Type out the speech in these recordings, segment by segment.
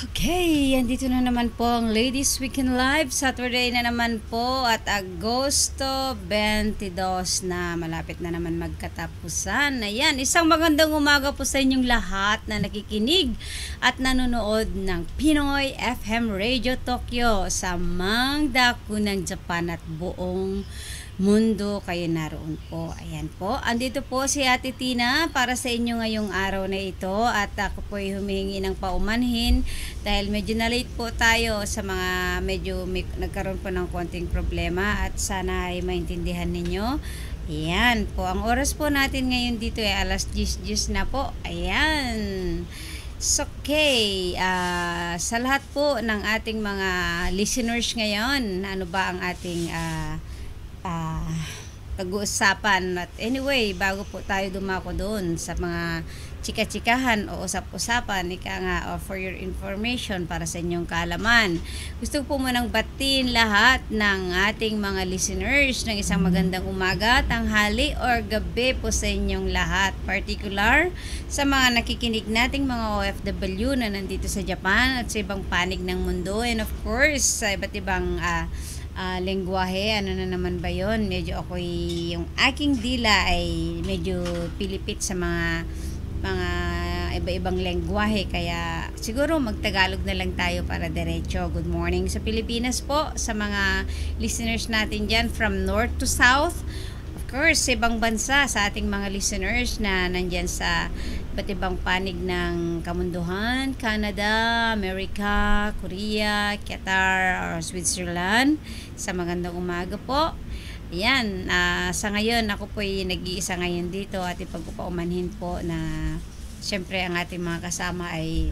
Okay, andito na naman po ang Ladies Weekend Live. Saturday na naman po at Agosto 22 na. Malapit na naman magkatapusan. Ayan, isang magandang umaga po sa inyong lahat na nakikinig at nanonood ng Pinoy FM Radio Tokyo sa Mangdaku ng Japan at buong mundo kayo naroon po. Ayan po. Andito po si Ate Tina para sa inyo ngayong araw na ito at ako po ay humihingi ng paumanhin dahil medyo na late po tayo sa mga nagkaroon po ng konting problema at sana ay maintindihan ninyo. Ayan po. Ang oras po natin ngayon dito ay alas 10:10 na po. Ayan. So, okay. Sa lahat po ng ating mga listeners ngayon, ano ba ang ating pag-uusapan. At anyway, bago po tayo dumako doon sa mga chika-chikahan o usap-usapan, ika nga, for your information, para sa inyong kaalaman. Gusto ko po munang batiin lahat ng ating mga listeners ng isang magandang umaga, tanghali, or gabi po sa inyong lahat. Particular sa mga nakikinig nating mga OFW na nandito sa Japan at sa ibang panig ng mundo. And of course, sa iba't ibang lengguwahe, ano na naman ba yon? Medyo yung aking dila ay medyo pilipit sa mga iba-ibang lengguwahe, kaya siguro magtagalog na lang tayo para diretso. Good morning sa Pilipinas po, sa mga listeners natin dyan from north to south. Of course, sa ibang bansa, sa ating mga listeners na nandyan sa iba't ibang panig ng kamunduhan, Canada, America, Korea, Qatar, or Switzerland. Sa magandang umaga po. Ayan, sa ngayon, ako po ay nag-iisa ngayon dito at ipagpapaumanhin po na siyempre ang ating mga kasama ay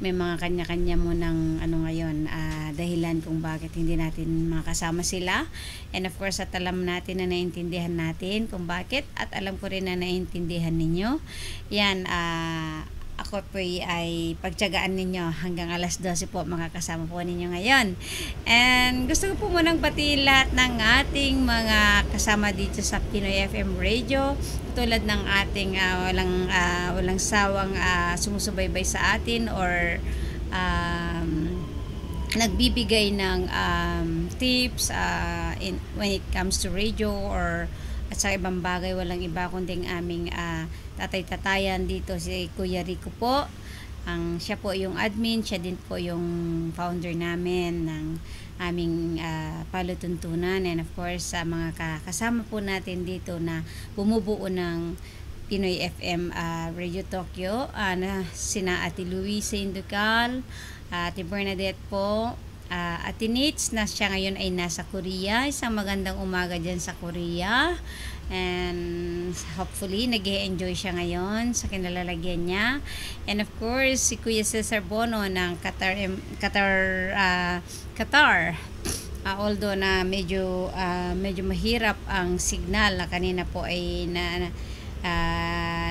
may mga kanya-kanya mo ng ngayon, dahilan kung bakit hindi natin makasama sila. And of course, at alam natin na naiintindihan natin kung bakit at alam ko rin na naiintindihan ninyo. Yan, ako po ay pagtiyagaan ninyo hanggang alas 12 po makakasama po ninyo ngayon. And gusto ko po munang batiin lahat ng ating mga kasama dito sa Pinoy FM Radio, tulad ng ating walang sawang sumusubaybay sa atin or nagbibigay ng tips when it comes to radio or at sa ibang bagay. Walang iba kundi aming tatay-tatayan dito, si Kuya Rico po. Siya po yung admin, siya din po yung founder namin ng aming palutuntunan. And of course, sa mga kasama po natin dito na bumubuo ng Pinoy FM Radio Tokyo, sina Ate Luisa Inducal, Ate Bernadette po, Ate Nitz na siya ngayon ay nasa Korea. Isang magandang umaga dyan sa Korea. And hopefully nag-enjoy siya ngayon sa kinalalagyan niya. And of course, si Kuya Cesar Bono ng Qatar. Although na medyo mahirap ang signal, na kanina po ay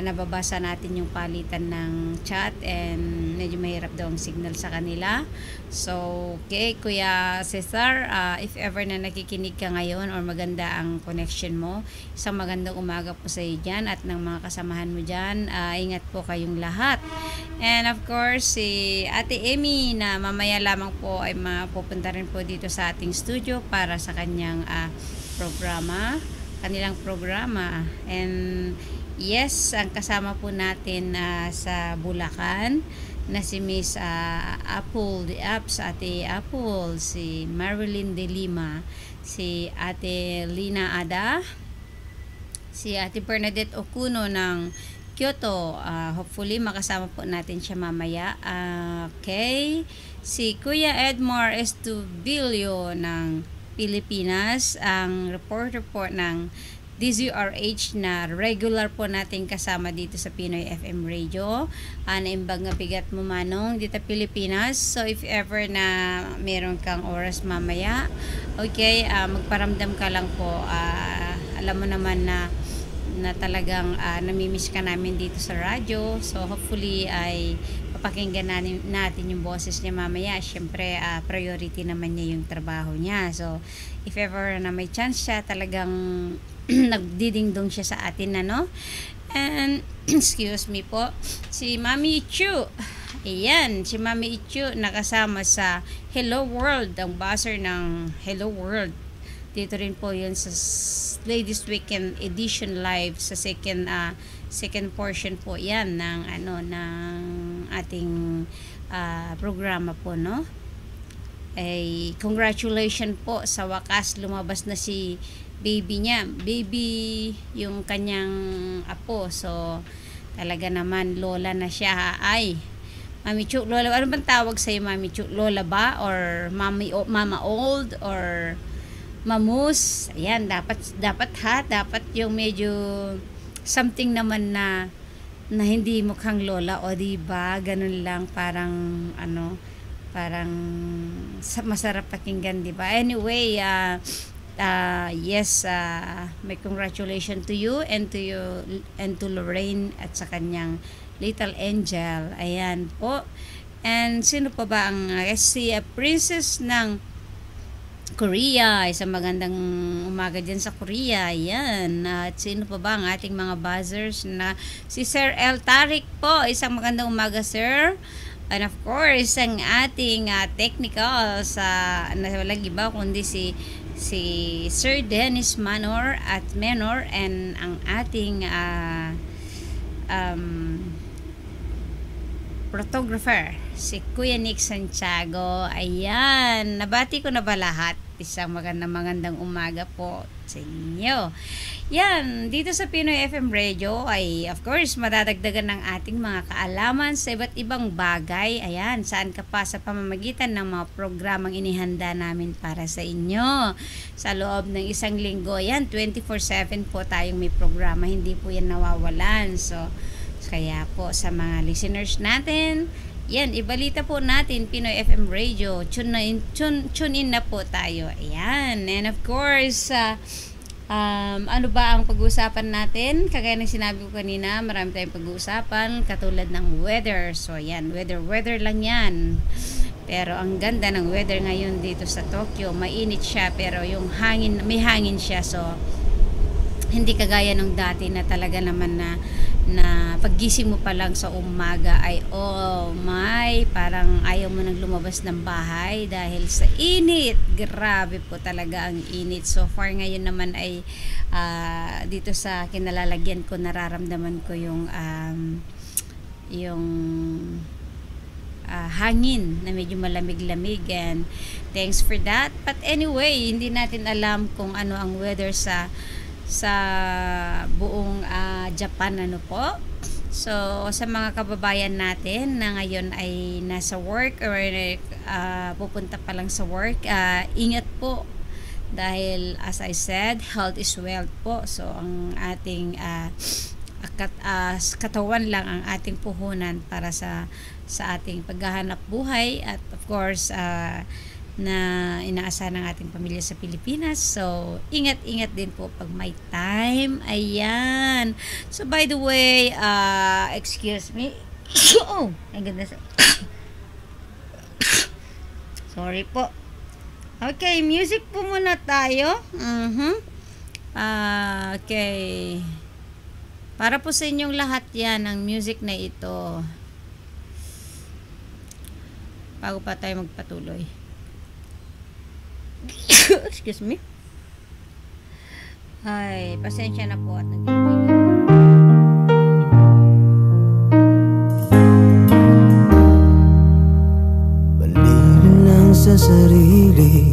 nababasa natin yung palitan ng chat and medyo mahirap daw ang signal sa kanila. So, okay, Kuya Cesar, if ever na nakikinig ka ngayon or maganda ang connection mo, isang magandang umaga po sa iyo dyan at ng mga kasamahan mo dyan. Ingat po kayong lahat. And of course, si Ate Amy na mamaya lamang po ay mapupunta rin po dito sa ating studio para sa kanilang programa. And yes, ang kasama po natin sa Bulacan na si Miss Apple, the Apps, Ate Apple, si Marilyn De Lima, si Ate Lina Ada, si Ate Bernadette Okuno ng Kyoto. Hopefully makasama po natin siya mamaya. Okay, si Kuya Edmar Estubilio ng Pilipinas, ang reporter po ng DZRH na regular po nating kasama dito sa Pinoy FM Radio. Naimbag nga bigat mo manong dito Pilipinas. So if ever na meron kang oras mamaya, okay, magparamdam ka lang po. Alam mo naman na talagang namimiss ka namin dito sa radyo. So hopefully ay papakinggan natin yung boses niya mamaya. Siyempre, priority naman niya yung trabaho niya. So if ever na may chance siya, talagang nagdidingdong siya sa atin, And excuse me po, si Mami Chu Ayan, si Mami Ichu nakasama sa Hello World, ang buzzer ng Hello World. Dito rin po yun sa Ladies Weekend Edition Live sa second portion po yan ng ng ating programa po, no? Ay congratulations po, sa wakas lumabas na si baby niya. Baby yung kanyang apo. So talaga naman lola na siya. Ay, Mami Chu, lola, ano bang tawag sa'yo, Mami Chu? Lola ba? Or mama old? Or mamus? Ayan, dapat yung medyo something naman na hindi mukhang lola, o diba? Ganun lang, parang parang masarap pakinggan, diba? Anyway, yes, may congratulations to you and to Lorraine at sa kanyang little angel. Ayan po. And sino pa ba ang si Princess ng Korea? Isang magandang umaga dyan sa Korea. Ayan. At sino pa ba ang ating mga buzzers na si Sir El Tarik po. Isang magandang umaga, sir. And of course, ang ating technical sa walang iba kundi si Sir Dennis Manor and ang ating photographer, si Kuya Nick Santiago. Ayan, nabati ko na ba lahat? Isang magandang umaga po sa inyo. Yan, dito sa Pinoy FM Radio ay of course madadagdagan ng ating mga kaalaman sa iba't ibang bagay. Ayan, saan ka pa sa pamamagitan ng mga programang inihanda namin para sa inyo. Sa loob ng isang linggo, yan, 24/7 po tayong may programa. Hindi po yan nawawalan. So, kaya po sa mga listeners natin, yan, ibalita po natin Pinoy FM Radio. Tune in na po tayo. Ayan. And of course, ano ba ang pag-uusapan natin? Kagaya ng sinabi ko kanina, marami tayong pag-uusapan katulad ng weather. So, yan, weather lang yan. Pero ang ganda ng weather ngayon dito sa Tokyo. Mainit siya pero yung hangin, may hangin siya. So, hindi kagaya nung dati na talaga naman na paggising mo pa lang sa umaga ay parang ayaw mo nang lumabas ng bahay dahil sa init. Grabe po talaga ang init. So far ngayon naman ay dito sa kinalalagyan ko, nararamdaman ko yung hangin na medyo malamig-lamig, and thanks for that. But anyway, hindi natin alam kung ano ang weather sa buong Japan, po. So sa mga kababayan natin na ngayon ay nasa work or pupunta pa lang sa work, ingat po dahil as I said, health is wealth po. So ang ating katawan lang ang ating puhunan para sa ating paghahanap buhay, at of course na inaasahan ng ating pamilya sa Pilipinas. So, ingat-ingat din po pag may time. Ayan. So, by the way, excuse me. Oh, ang ganda sa... Sorry po. Okay, music po muna tayo. Okay. Para po sa inyong lahat yan, ang music na ito. Bago pa tayo magpatuloy. Excuse me. Ay, pasensya na po at Balikan lang sa sarili